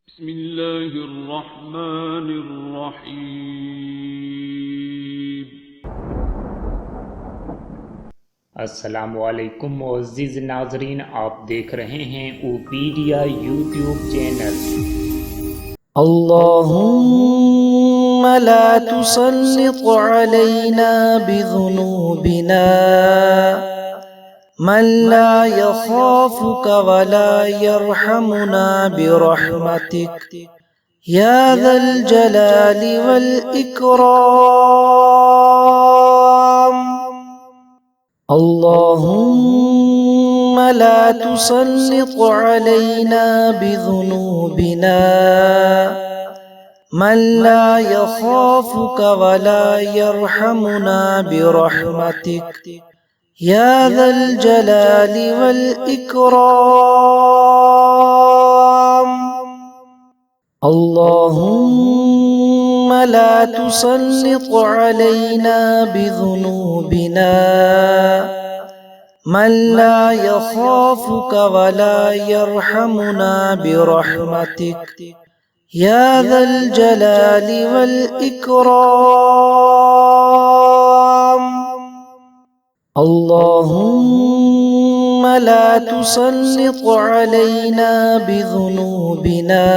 بسم الله الرحمن الرحيم। अस्सलामुअलैकुम मुअज़्ज़िज़ नाज़रीन, आप देख रहे हैं ओपीडिया यूट्यूब चैनल। اللهم لا تسلط علينا بذنوبنا من لا يخافك ولا يرحمنا برحمتك يا ذا الجلال والإكرام. اللهم لا تسلط علينا بذنوبنا من لا يخافك ولا يرحمنا برحمتك يا ذا الجلال والإكرام. اللهم لا تسلط علينا بذنوبنا من لا يخافك ولا يرحمنا برحمتك يا ذا الجلال والإكرام. اللهم لا تسلط علينا بذنوبنا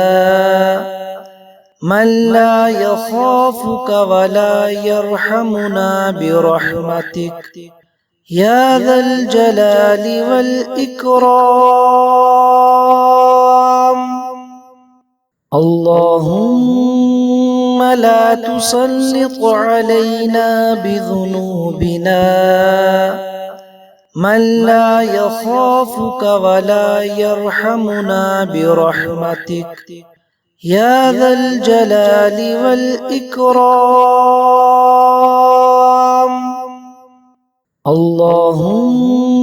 من لا يخافك ولا يرحمنا برحمتك يا ذا الجلال والإكرام. اللهم لا تسلط علينا بذنوبنا من لا يخافك ولا يرحمنا برحمتك يا ذا الجلال والإكرام. اللهم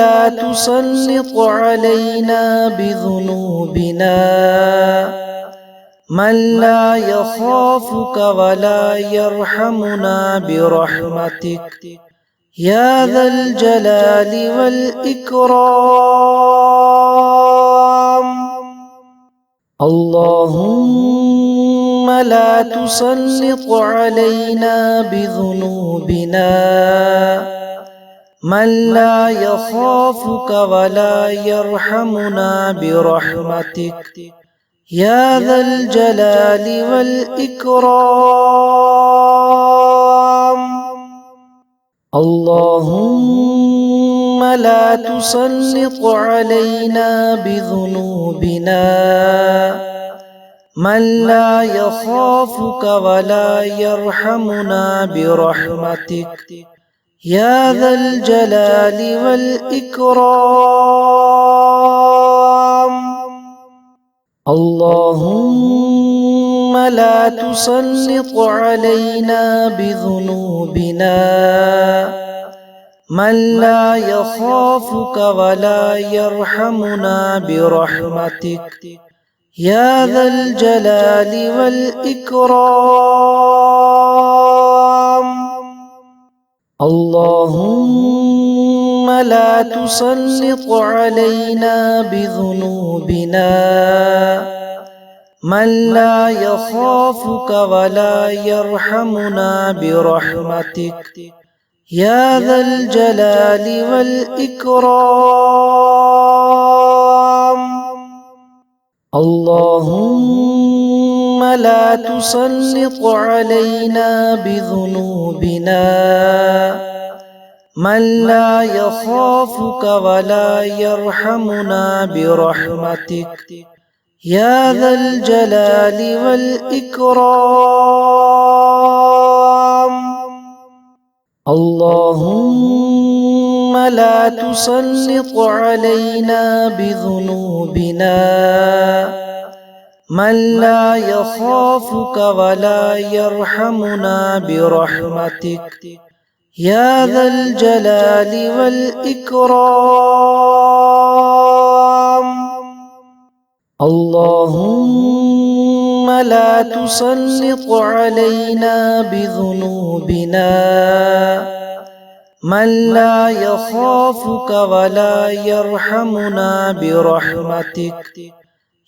لا تسلط علينا بذنوبنا من لا يخافك ولا يرحمنا برحمتك يا ذا الجلال والإكرام. اللهم لا تسلط علينا بذنوبنا من لا يخافك ولا يرحمنا برحمتك يا ذا الجلال والإكرام. اللهم لا تسلط علينا بذنوبنا من لا يخافك ولا يرحمنا برحمتك يا ذا الجلال والإكرام. اللهم لا تسلط علينا بذنوبنا من لا يخافك ولا يرحمنا برحمتك يا ذا الجلال والإكرام. اللهم لا تسلط علينا بذنوبنا من لا يخافك ولا يرحمنا برحمتك يا ذا الجلال والإكرام. اللهم لا تسلط علينا بذنوبنا من لا يخافك ولا يرحمنا برحمتك يا ذا الجلال والإكرام. اللهم لا تسلط علينا بذنوبنا من لا يخافك ولا يرحمنا برحمتك يا ذا الجلال والإكرام. اللهم لا تسلط علينا بذنوبنا من لا يخافك ولا يرحمنا برحمتك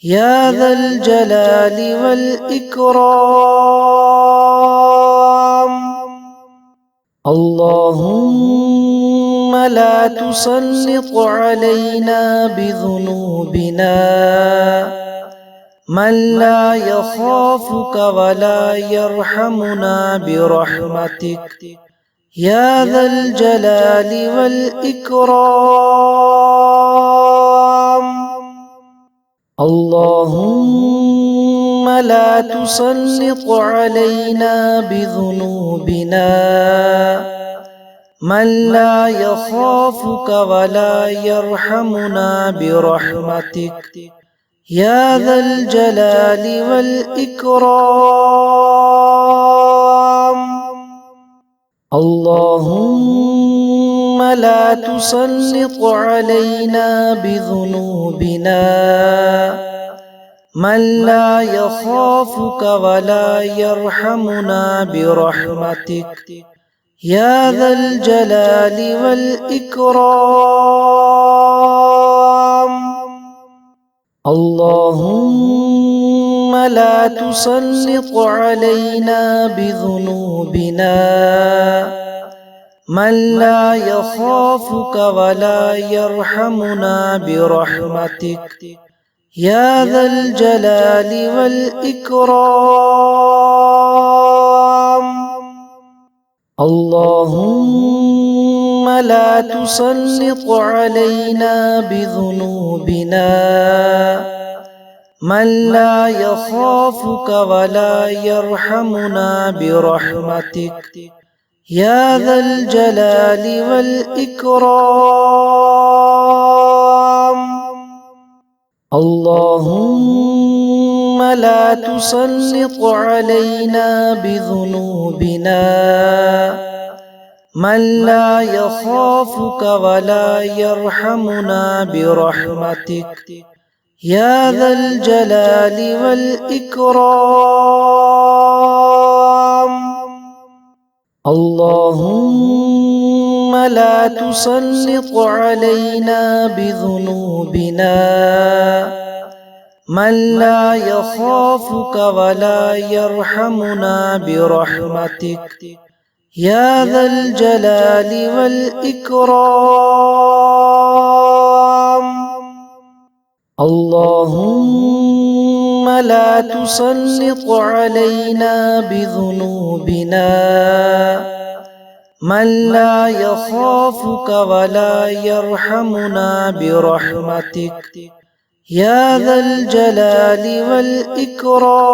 يا ذا الجلال والإكرام. اللهم لا تسلط علينا بذنوبنا من لا يخافك ولا يرحمنا برحمتك يا ذا الجلال والإكرام. اللهم لا تسلط علينا بذنوبنا من لا يخافك ولا يرحمنا برحمتك يا ذا الجلال والإكرام. اللهم لا تسلط علينا بذنوبنا من لا يخافك ولا يرحمنا برحمتك يا ذا الجلال والإكرام. اللهم لا تسلط علينا بذنوبنا من لا يخافك ولا يرحمنا برحمتك يا ذا الجلال والإكرام. اللهم لا تسلط علينا بذنوبنا من لا يخافك ولا يرحمنا برحمتك يا ذا الجلال والإكرام. اللهم لا تسلط علينا بذنوبنا من لا يخافك ولا يرحمنا برحمتك يا ذا الجلال والإكرام. اللهم لا تسلط علينا بذنوبنا من لا يخافك ولا يرحمنا برحمتك يا ذا الجلال والإكرام. اللهم لا تسلط علينا بذنوبنا من لا يخافك ولا يرحمنا برحمتك يا ذا الجلال والإكرام.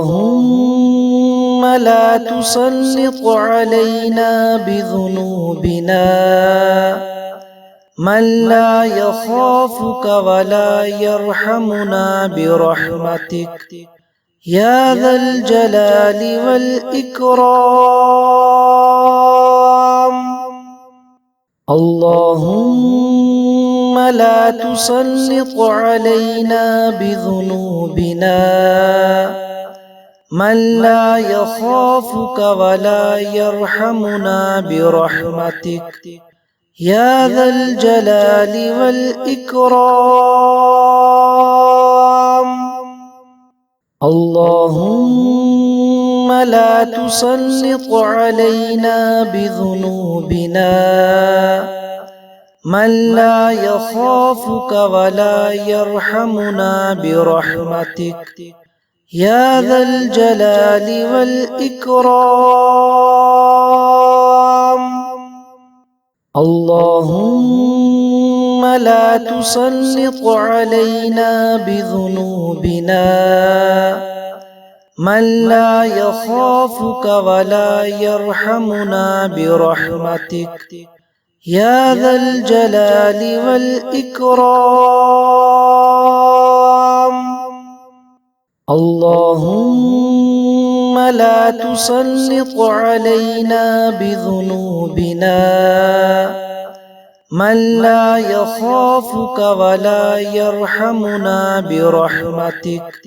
اللهم لا تسلط علينا بذنوبنا من لا يخافك ولا يرحمنا برحمتك يا ذا الجلال والإكرام. اللهم لا تسلط علينا بذنوبنا من لا يخافك ولا يرحمنا برحمتك يا ذا الجلال والإكرام. اللهم لا تسلط علينا بذنوبنا من لا يخافك ولا يرحمنا برحمتك يا ذا الجلال والإكرام. اللهم لا تسلط علينا بذنوبنا من لا يخافك ولا يرحمنا برحمتك يا ذا الجلال والإكرام. اللهم لا تسلط علينا بذنوبنا من لا يخافك ولا يرحمنا برحمتك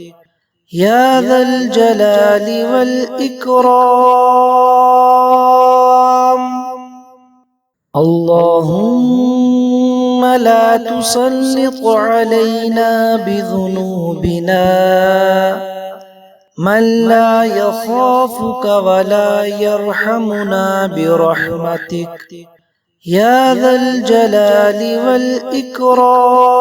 يا ذا الجلال والإكرام. اللهم لا تسلط علينا بذنوبنا من لا يخافك ولا يرحمنا برحمتك يا ذا الجلال والإكرام.